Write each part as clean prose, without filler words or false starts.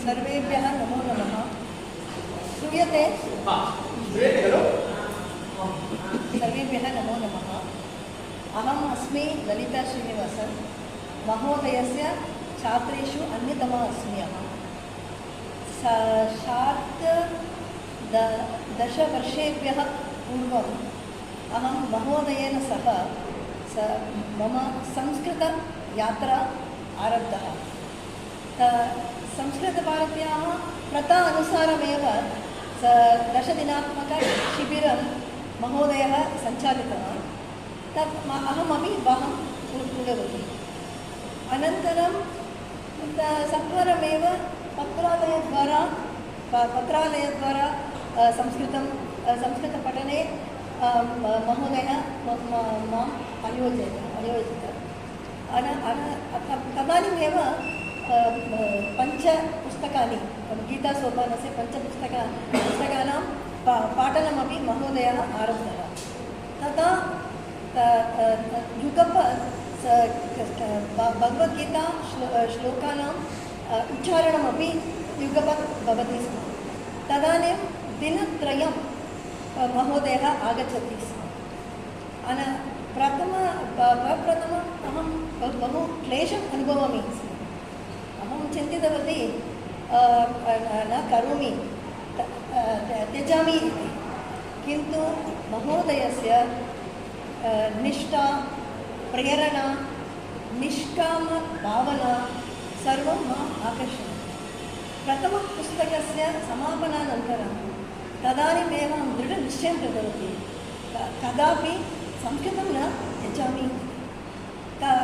सर्वेभ्यः नमो नमः। श्रूयते? सर्वेभ्यः नमो नमः। अहम् अस्मि ललिता श्रीनिवासन्, महोदयस्य छात्रेषु अन्यतमा अस्मि अहं। दशवर्षेभ्यः पूर्वम् अहं महोदयेन सह मम संस्कृतयात्रा आरब्धः। संस्कृतभारत्याः प्रथा अनुसारमेव दशदिनात्मकशिबिरं महोदयः सञ्चालितवान्। तत् अहमपि भागं कृतवती। अनन्तरं सत्वरमेव पत्रालयद्वारा संस्कृतपठने महोदयः माम् अयोजित। तदानीमेव 5 पुस्तकानि, गीतासोपानस्य 5 पुस्तकानां पाठनमपि महोदयः आरब्धः। तदा भगवद्गीता श्लोकानाम् उच्चारणमपि युगपत् भवति स्म। तदानीं दिनत्रयं महोदयः आगच्छति स्म। प्रप्रथमम् अहं बहु क्लेशम् अनुभवामि स्म। अहं चिन्तितवती न करोमि, त्यजामि इति। किन्तु महोदयस्य निष्ठा, प्रेरणा, निष्कामभावना सर्वं माम् आकर्षति। प्रथमपुस्तकस्य समापनानन्तरं तदानीमेव अहं दृढनिश्चयं कृतवती, कदापि संस्कृतं न त्यजामि।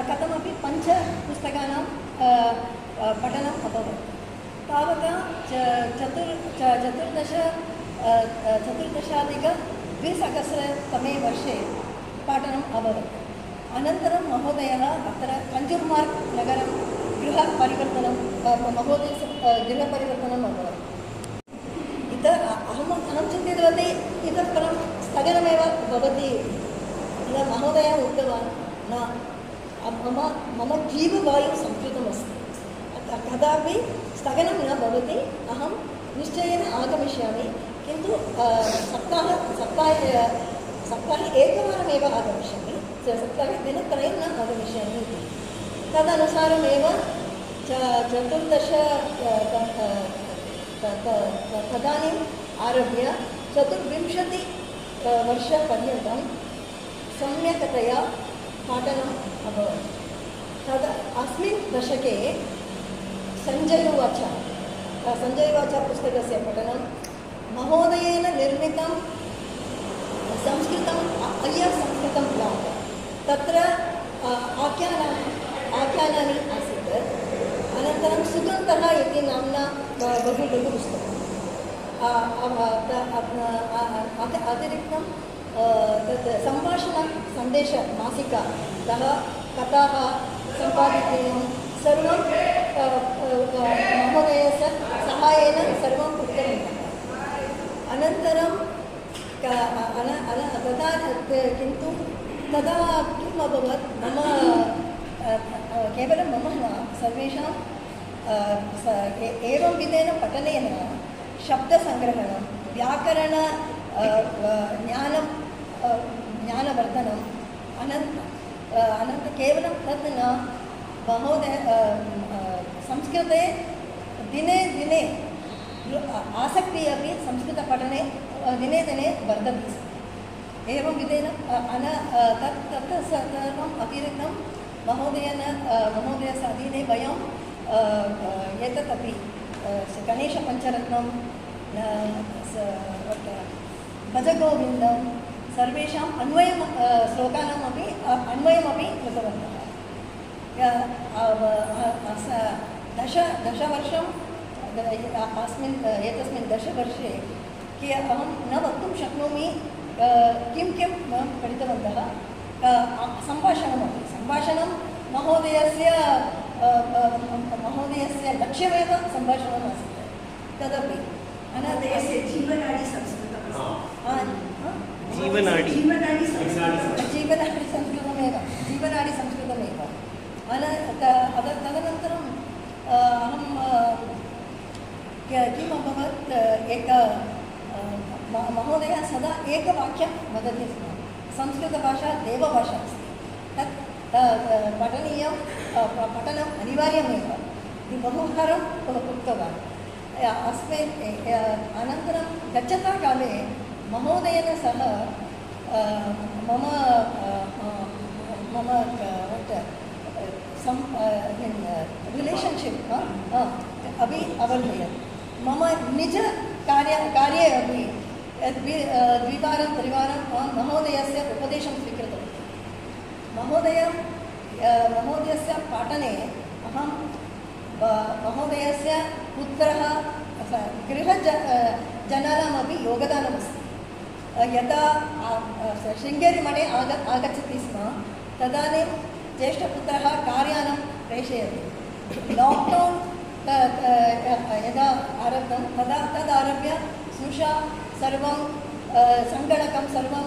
कथमपि 5 पुस्तकानां पठनम् अभवत्। तावता चतुर्दशाधिक-2000तमे वर्षे पाठनम् अभवत्। अनन्तरं महोदयः अत्र कञ्जूर्मार्ग् नगरं गृहपरिवर्तनं, महोदयस्य गृहपरिवर्तनम् अभवत्। अहं चिन्तितवती इतः परं स्थगनमेव भवति। महोदयः उक्तवान्, न, मम जीववायुः संस्कृतमस्ति, कदापि स्थगनं न भवति, अहं निश्चयेन आगमिष्यामि। किन्तु सप्ताहे एकवारमेव आगमिष्यामि, सप्ताहे दिनत्रयं न आगमिष्यामि इति। तदनुसारमेव तदानीम् आरभ्य 24 वर्षपर्यन्तं सम्यक्तया पाठनम् अभवत्। अस्मिन् दशके सञ्जय उवाच पुस्तकस्य पठनं, महोदयेन निर्मितं संस्कृतम् संस्कृतं ब्लाग्, तत्र आख्यानानि आसीत्। अनन्तरं सुगन्धः इति नाम्ना बहु पुस्तकम्। अतिरिक्तं तत् सम्भाषणसन्देशमासिका, सः कथाः सम्पादितव्यं सर्वं महोदयस्य सहायेन सर्वं उक्तवन्तः। अनन्तरं किन्तु तदा किम् अभवत्, मम केवलं मम न, सर्वेषां एवं विधेन पठनेन शब्दसङ्ग्रहणं, व्याकरण ज्ञानवर्धनम्, केवलं तत् न, महोदय संस्कृते दिने दिने आसक्तिः अपि संस्कृतपठने दिने दिने वर्धते स्म। एवं विधेन तत् सर्वम् अतिरिक्तं महोदयस्य अधीने वयं एतदपि गणेशपञ्चरत्नं, भजगोविन्दं, सर्वेषाम् अन्वयं, श्लोकानामपि अन्वयमपि कृतवन्तः। दशवर्षं एतस्मिन् 10 वर्षे अहं न वक्तुं शक्नोमि किं पठितवन्तः। सम्भाषणं महोदयस्य लक्ष्यमेव सम्भाषणम् आसीत्। तदपि अनन्तरस्य जीवनाडी संस्कृतमेव। तदनन्तरं अहं किम् अभवत् महोदयः सदा एकवाक्यं वदति स्म, संस्कृतभाषा देवभाषा अस्ति, तत् पठनीयं, पठनम् अनिवार्यमेव इति बहुवारम् उक्तवान्। अस्मिन् अनन्तरं गच्छता काले महोदयेन सह मम रिलेशन्शिप् अपि अवर्धयत्। मम कार्ये अपि द्विवारं त्रिवारं महोदयस्य उपदेशं स्वीकृतवती। महोदयस्य पाठने अहं महोदयस्य पुत्रः गृहजनानामपि योगदानमस्ति। यदा शृङ्गेरिमठे आगच्छति स्म तदानीं ज्येष्ठपुत्रः कार्यानं प्रेषयति। लाक्डौन् यदा आरब्धं तदारभ्य स्नुषा सर्वं सङ्गणकं सर्वं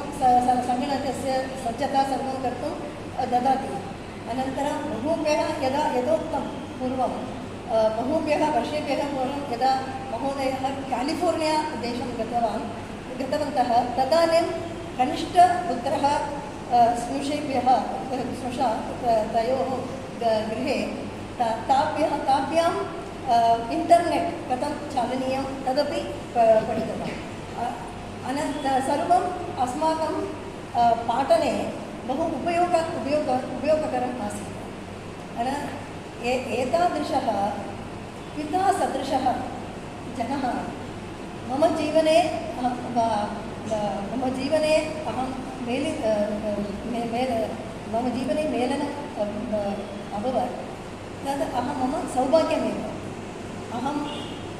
सङ्गणकस्य सज्जता सर्वं कर्तुं ददाति। अनन्तरं बहुभ्यः यथोक्तं पूर्वं बहुभ्यः वर्षेभ्यः पूर्वं यदा महोदयः कालिफोर्निया देशं गतवन्तः तदानीं कनिष्ठपुत्रः स्नुषा तयोः गृहे ताभ्यां इण्टर्नेट् कथं चालनीयं तदपि पठितवान्। सर्वम् अस्माकं पाठने बहु उपयोगकरम् आसीत्। एतादृशः पिता सदृशः जनः मम जीवने अहं मम जीवने मेलनम् अभवत्। तद् मम सौभाग्यमेव।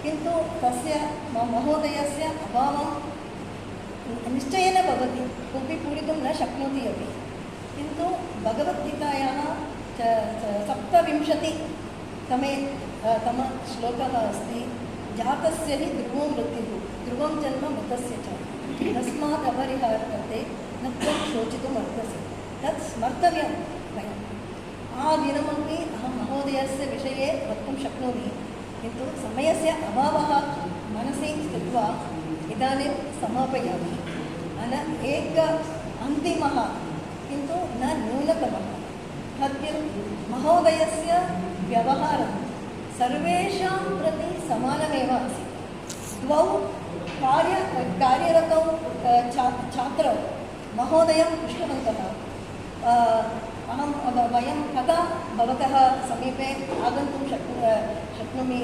किन्तु तस्य महोदयस्य अभावं निश्चयेन भवति, कोऽपि पूरितुं न शक्नोति अपि। किन्तु भगवद्गीतायाः 27तमे श्लोकः अस्ति, जातस्य हि ध्रुवं मृत्युः ध्रुवं जन्म मृतस्य च तस्मात् अपरिहार्यते न त्वं शोचितुम् अर्हसि। तत् स्मर्तव्यं वयम्। आदिनमपि अहं महोदयस्य विषये वक्तुं शक्नोमि, किन्तु समयस्य अभावः मनसि स्थित्वा इदानीं समापयामि। एक अन्तिमः किन्तु न न्यूनतमः पद्यं महोदयस्य व्यवहारं सर्वेषां प्रति समानमेव आसीत्। द्वौ कार्यरतौ छात्रौ महोदयं पृष्टवन्तः, वयं कदा भवतः समीपे आगन्तुं शक्नोमि?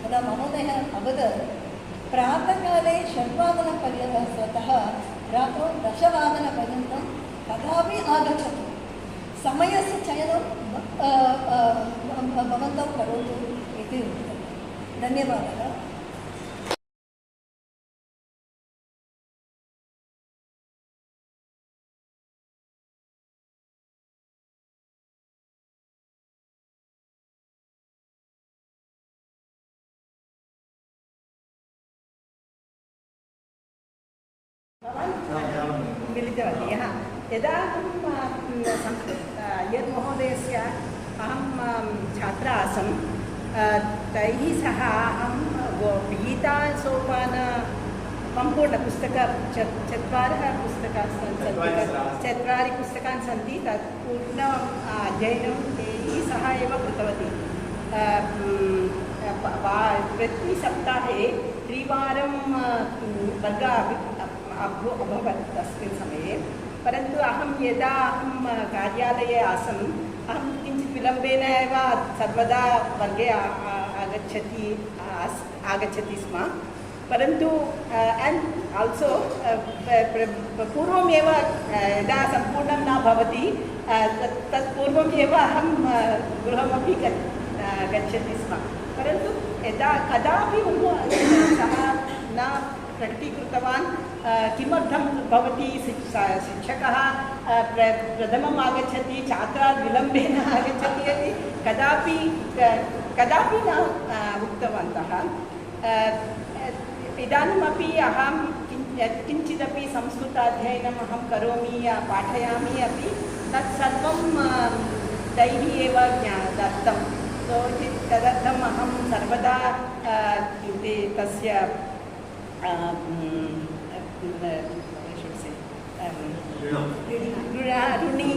तदा महोदयः अवदत्, प्रातःकाले 6:00 रात्रौ 10:00 कदापि आगच्छतु, समयस्य चयनं भवन्तौ करोतु इति उक्तं। धन्यवादः। मिलितवती। यदा यद् महोदयस्य अहं छात्रा आसं, तैः सह अहं गीतासोपान सम्पूर्णपुस्तकं चत्वारि पुस्तकानि सन्ति। तत् पूर्णम् अध्ययनं तैः सह एव कृतवती। प्रतिसप्ताहे 3 वारं वर्गः अभवत् तस्मिन् समये। परन्तु यदा अहं कार्यालये आसम्, अहं किञ्चित् विलम्बेन एव सर्वदा वर्गे आगच्छति स्म। परन्तु एण्ड् आल्सो पूर्वमेव यदा सम्पूर्णं न भवति तत् पूर्वम् एव अहं गृहमपि गच्छति स्म। परन्तु यदा कदापि सः न प्रकटीकृतवान् किमर्थं भवती शिक्षकः प्रथमम् आगच्छति, छात्राः विलम्बेन आगच्छति इति कदापि न उक्तवन्तः। इदानीमपि अहं किञ्चिदपि संस्कृताध्ययनम् अहं करोमि, पाठयामि अपि। तत्सर्वं तैः एव दत्तं। तदर्थम् अहं सर्वदा तस्य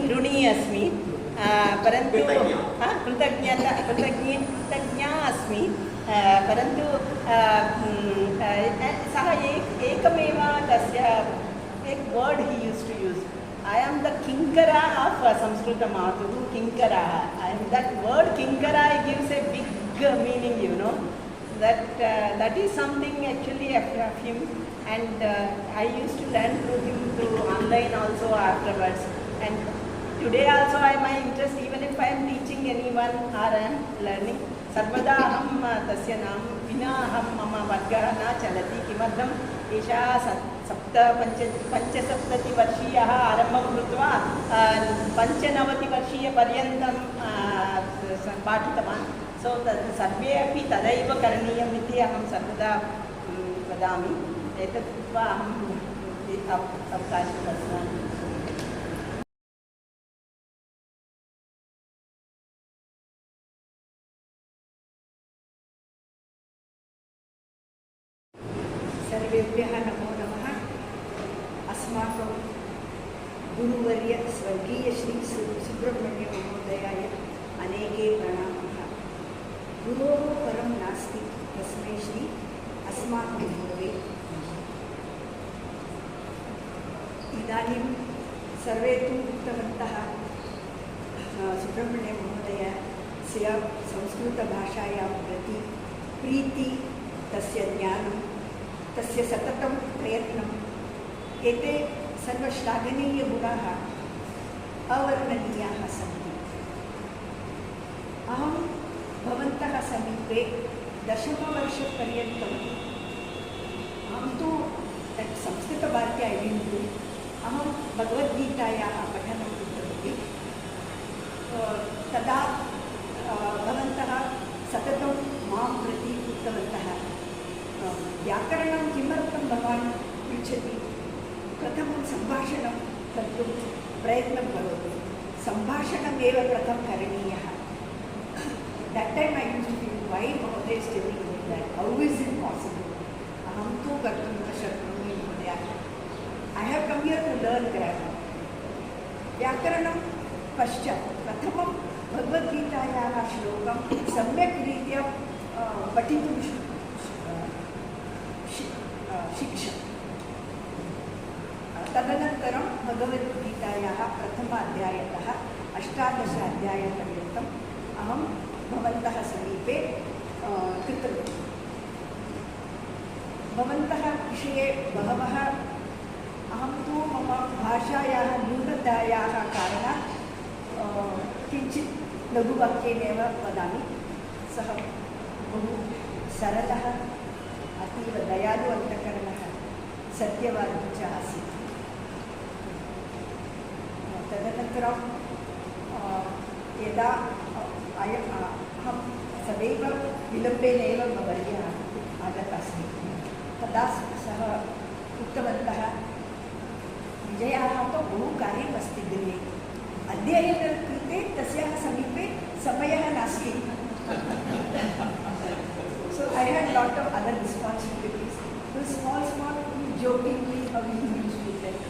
ऋणी अस्मि, परन्तु कृतज्ञा अस्मि, परन्तु सः एकमेव तस्य एक word he used to use, I am the kinkara of Sanskrit Mathu, kinkara, and that word kinkara gives a big meaning, you know, that is something actually of him, and I used to learn through him through online also afterwards, and today also my interest, even if I am teaching anyone or I am learning, सर्वदा अहं तस्य नाम विना अहं मम वर्गः न चलति, किमर्थम् एषा 75-वर्षीयः आरम्भं कृत्वा 95-वर्षीयपर्यन्तं पाठितवान्, सो तद् सर्वे अपि तदैव करणीयम् इति अहं सर्वदा वदामि, एतत् कृत्वा अहम् अवकाशं दत्तवान्। सर्वेभ्यः नमो नमः। अस्माकं गुरुवर्य स्वर्गीय श्री सुब्रह्मण्य महोदयाय अनेके प्रणामाः। गुरोः परं नास्ति, तस्मै श्री अस्माकं गुरवे। इदानीं सर्वे तु उक्तवन्तः सुब्रह्मण्य महोदयस्य संस्कृतभाषायां प्रति प्रीति, तस्य ज्ञानं, तस्य सततं प्रयत्नम्, एते सर्वश्लाघनीयगुणाः अवर्णनीयाः सन्ति। अहं भवन्तः समीपे 10मवर्षपर्यन्तम् अहं तु संस्कृतभारती ऐ डिड्न्ट् डू, अहं भगवद्गीतायाः पठनं कृतवती। तदा भवन्तः सततं मां प्रति उक्तवन्तः, व्याकरणं किमर्थं भवान् पृच्छति, प्रथमं सम्भाषणं कर्तुं प्रयत्नं करोतु, सम्भाषणमेव प्रथमं करणीयः। That time I used to think, why Mahoday is telling me that? How is it possible? अहं तु कर्तुं न शक्नोमि महोदय। I have come here to learn grammar. व्याकरणं पश्चात् प्रथमं भगवद्गीतायाः श्लोकं सम्यक् रीत्या पठितुं शिक्षा। तदनन्तरं भगवद्गीतायाः प्रथम अध्यायतः 18 अध्यायपर्यन्तम् अहं भवन्तः समीपे कृतवती। भवन्तः विषये बहवः, अहं तु मम भाषायाः न्यूनतायाः कारणात् किञ्चित् लघुवाक्येनैव वदामि। सः बहु सरलः, अतीव दयालु अन्तःकरणः, सत्यवादी च आसीत्। तदनन्तरं यदा अहं सदैव विलम्बेन एव वर्यः आगतः अस्मि, तदा सः उक्तवन्तः, विजयाः तु बहु कार्यमस्ति गृहे, अध्ययनकृते तस्याः समीपे समयः नास्ति। So I had lot of other responsibilities. So small jokingly how he used to tell me.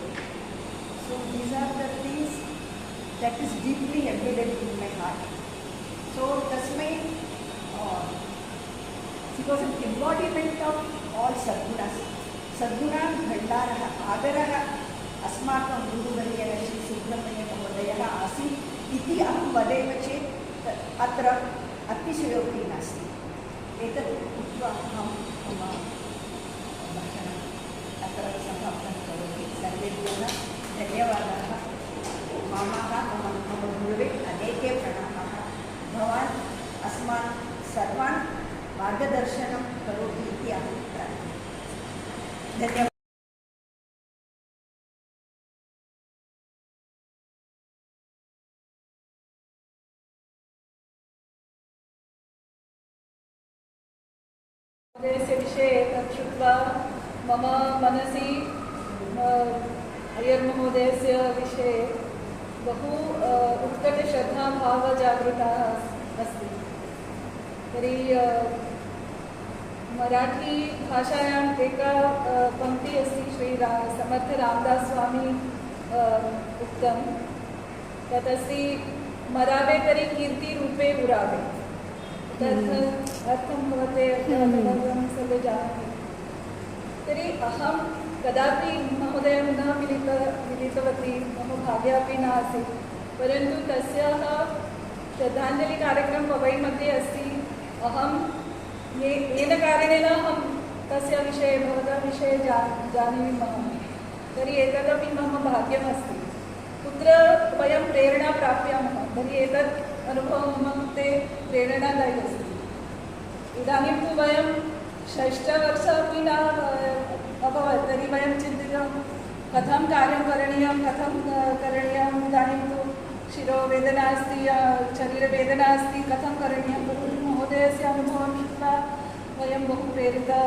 So these are the things that is deeply embedded in my heart. So tasmai, he was an embodiment of all sadgunas. Sadgunan bhandarah, adarah अस्माकं गुरुवर्यः श्री सुब्रह्मण्य महोदयः आसीत् इति अहं वदेम चेत् अत्र अतिशयोक्तिः नास्ति। एतत् उक्त्वा अहं मम भाषणम् अत्र समाप्तं करोमि। सर्वेभ्यः धन्यवादाः। मम गुरुवे अनेके प्रणामाः। भवान् अस्मान् सर्वान् मार्गदर्शनं करोति इति अहं प्रार्थयामि। धन्यवादः। महोदयस्य विषये तत् श्रुत्वा मम मनसि अय्यर् महोदयस्य विषये बहु उत्कटश्रद्धाभावः जागृतः अस्ति। तर्हि मराठी भाषायाम् एका पङ्क्तिः अस्ति समर्थ रामदास स्वामी उक्तं तत् अस्ति मरावे तर्हि कीर्तिरूपे उरावे। तत् अर्थं भवते सर्वे जानन्ति। तर्हि अहं कदापि महोदयं न मिलितवती, मम भाग्यमपि न आसीत्, परन्तु तस्याः श्रद्धाञ्जलिकार्यक्रमः वै मध्ये अस्ति। अहं येन कारणेन अहं तस्य विषये भवतः विषये जानीमः, तर्हि एतदपि मम भाग्यमस्ति। कुत्र वयं प्रेरणा प्राप्यामः, तर्हि एतत् अनुभवः मम कृते प्रेरणादायी अस्ति। इदानीं तु वयं षष्ठवर्षमपि न अभवत्, तर्हि वयं चिन्तितं कथं कार्यं करणीयं, इदानीं तु शिरोवेदना अस्ति, शरीरवेदना अस्ति, कथं करणीयं। परन्तु महोदयस्य अनुभवं श्रुत्वा वयं बहु प्रेरिता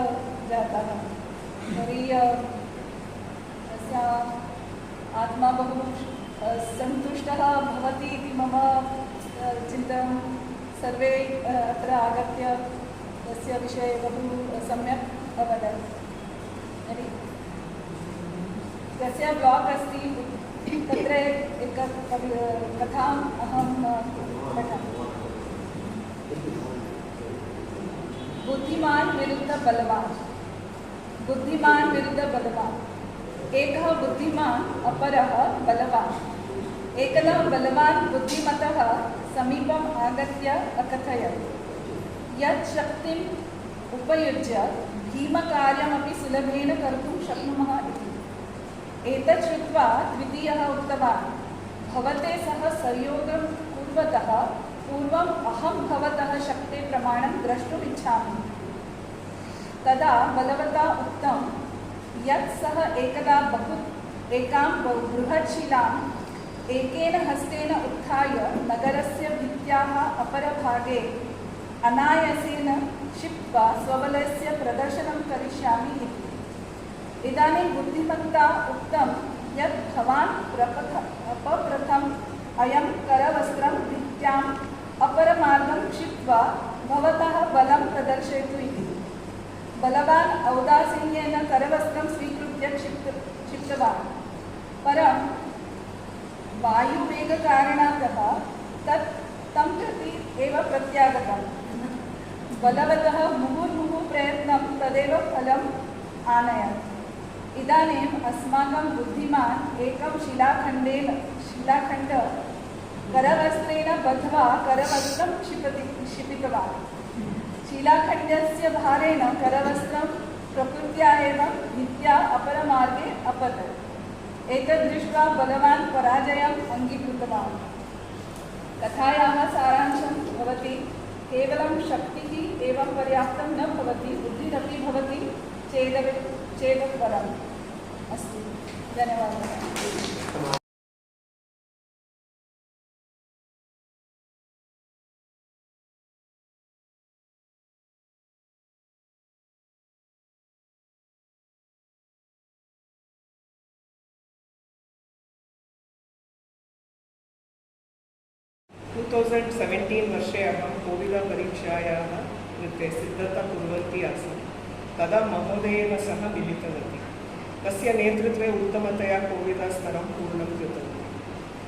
जाताः। तर्हि तस्य आत्मा बहु सन्तुष्टः भवति इति मम चिन्तनं। सर्वे अत्र आगत्य तस्य विषये बहु सम्यक् अवदन्। तर्हि तस्य ब्लाग् अस्ति, तत्र एका कथाम् अहं पठामि। बुद्धिमान् विरुद्ध बलवान्। बुद्धिमान् विरुद्ध बलवान्। एकः बुद्धिमान् अपरः बलवान्। एकदा बलवान् बुद्धिमतः समीपम् आगत्य अकथयत् यत् शक्तिम् उपयुज्य भीमकार्यमपि सुलभेन कर्तुं शक्नुमः इति। एतत् श्रुत्वा द्वितीयः उक्तवान्, भवते सह सहयोगं कुर्वतः पूर्वम् अहं भवतः शक्तेः प्रमाणं द्रष्टुम् इच्छामि। तदा बलवता उक्तं यत् सः एकदा एकां बृहत्शिलाम् एकेन हस्तेन उत्थाय नगरस्य भित्त्याः अपरभागे अनायासेन क्षिप्त्वा स्वबलस्य प्रदर्शनं करिष्यामि इति। इदानीं बुद्धिमत्ता उक्तं यत् भवान् प्रप्रथम् अयं करवस्त्रं भित्त्याम् अपरमार्गं क्षिप्त्वा भवतः बलं प्रदर्शयतु इति। बलवान् औदासीन्येन करवस्त्रं स्वीकृत्य क्षिप्तवान्, परं वायुवेगकारणतः तत् तं प्रति एव प्रत्यागतम्। बलवतः मुहुर्मुहुः प्रयत्नं तदेव फलम् आनयत्। इदानीम् अस्माकं बुद्धिमान् एकं शिलाखण्ड करवस्त्रेण बद्ध्वा करवस्त्रं क्षिपितवान्। शिलाखण्डस्य भारेण करवस्त्रं प्रकृत्या एव भित्त्या अपरमार्गे अपतत्। एतद् दृष्ट्वा बलवान् पराजयम् अङ्गीकृतवान्। कथायाः सारांशं भवति, केवलं शक्तिः एव पर्याप्तं न भवति, बुद्धिरपि भवति चेदपि वरम् अस्ति। धन्यवादः। 2017 वर्षे अहं कोविदपरीक्षायाः कृते सिद्धता कुर्वती आसम्। तदा महोदयेन सह मिलितवती। तस्य नेतृत्वे उत्तमतया कोविदस्तरं पूर्णं कृतवती।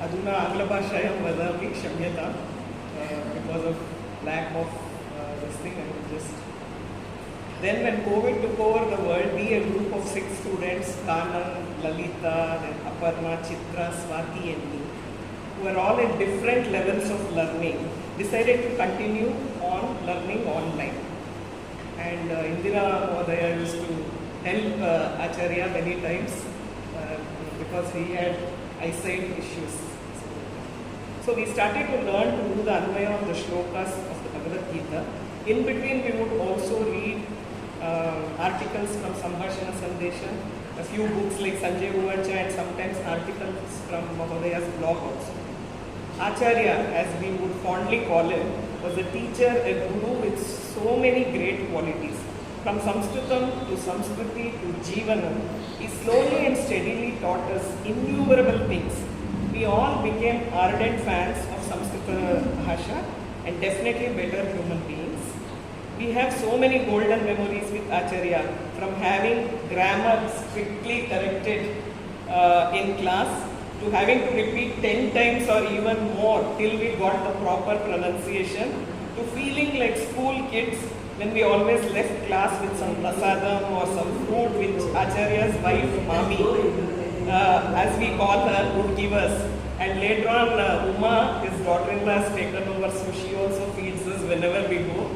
अधुना आङ्ग्लभाषायां वदामि, क्षम्यतां, because of lack of this thing I will just. Then when COVID took over the world, we, a group of 6 students, Kanan, Lalita, then Aparna, Chitra, Swati and me, who were all at different levels of learning, decided to continue on learning online. And Indira Mohdaya used to help Acharya many times because he had eyesight issues. So we started to learn to do the Anvaya of the shlokas of the Bhagavad Gita. In between we would also read articles from Sambhashana Sandesha, a few books like Sanjay Uvacha, and sometimes articles from Mahodaya's blog also. Acharya, as we would fondly call him, was a teacher, a guru with so many great qualities. From Sanskritam to Samskriti to Jivanam, he slowly and steadily taught us innumerable things. We all became ardent fans of Samskrita Bhasha and definitely better human beings. We have so many golden memories with Acharya, from having grammar strictly corrected in class to having to repeat 10 times or even more till we got the proper pronunciation, to feeling like school kids when we always left class with some prasadam or some fruit which Acharya's wife, Mami, as we call her, would give us. And later on, Uma, his daughter-in-law, has taken over, so she also feeds us whenever we go.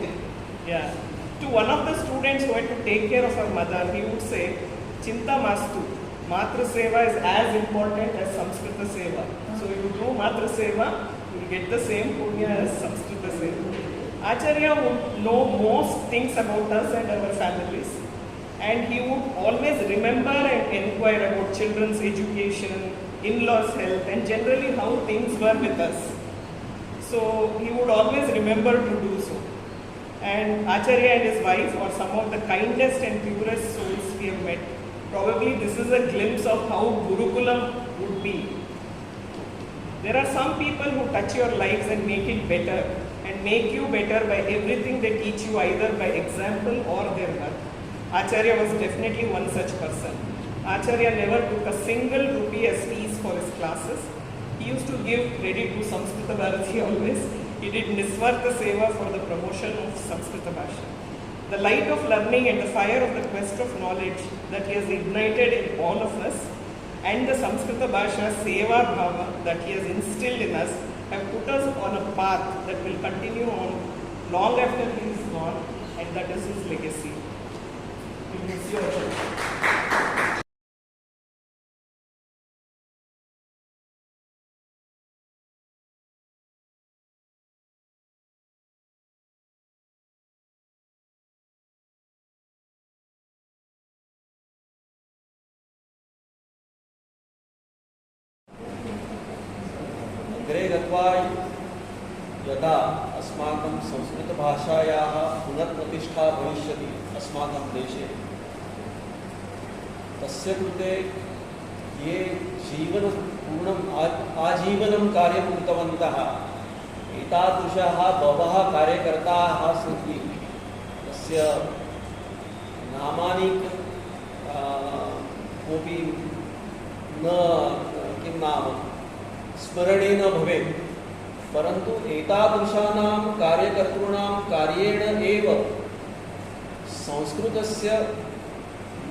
Yeah. To one of the students who had to take care of her mother, he would say, Chinta Mastu, Matra Seva is as important as Samskrita Seva. So if you do Matra Seva, you will get the same punya as Samskrita Seva. Acharya would know most things about us and our families. And he would always remember and inquire about children's education, in-laws' health, and generally how things were with us. So he would always remember to do so. And Acharya and his wife are some of the kindest and purest souls we have met. Probably this is a glimpse of how Gurukulam would be. There are some people who touch your lives and make it better, and make you better by everything they teach you, either by example or their work. Acharya was definitely one such person. Acharya never took a single rupee as fees for his classes. He used to give credit to Samskrita Bharati always. He did Nisvartha Seva for the promotion of Samskrita Bhasha. The light of learning and the fire of the quest of knowledge that he has ignited in all of us, and the Samskrita Bhasha Seva Bhava that he has instilled in us, have put us on a path that will continue on long after he is gone, and that is his legacy. We miss you all. अग्रे गत्वा यदा अस्माकं संस्कृतभाषायाः पुनर्प्रतिष्ठा भविष्यति अस्माकं देशे, तस्य कृते ये जीवनपूर्णम् आजीवनं कार्यं कृतवन्तः एतादृशाः बहवः कार्यकर्ताः सन्ति। तस्य नामानि कोऽपि न किं नाम स्मरणे न भवेत्, परन्तु एतादृशानां कार्यकर्तॄणां कार्येण एव संस्कृतस्य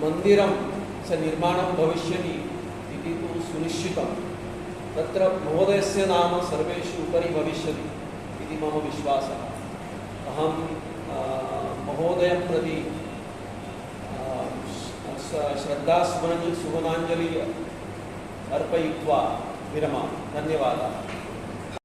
मन्दिरं च निर्माणं भविष्यति इति तु सुनिश्चितं। तत्र महोदयस्य नाम सर्वेषु उपरि भविष्यति इति मम विश्वासः। अहं महोदयं प्रति श्रद्धासुमनाञ्जलि अर्पयित्वा विरमामि। धन्यवादाः।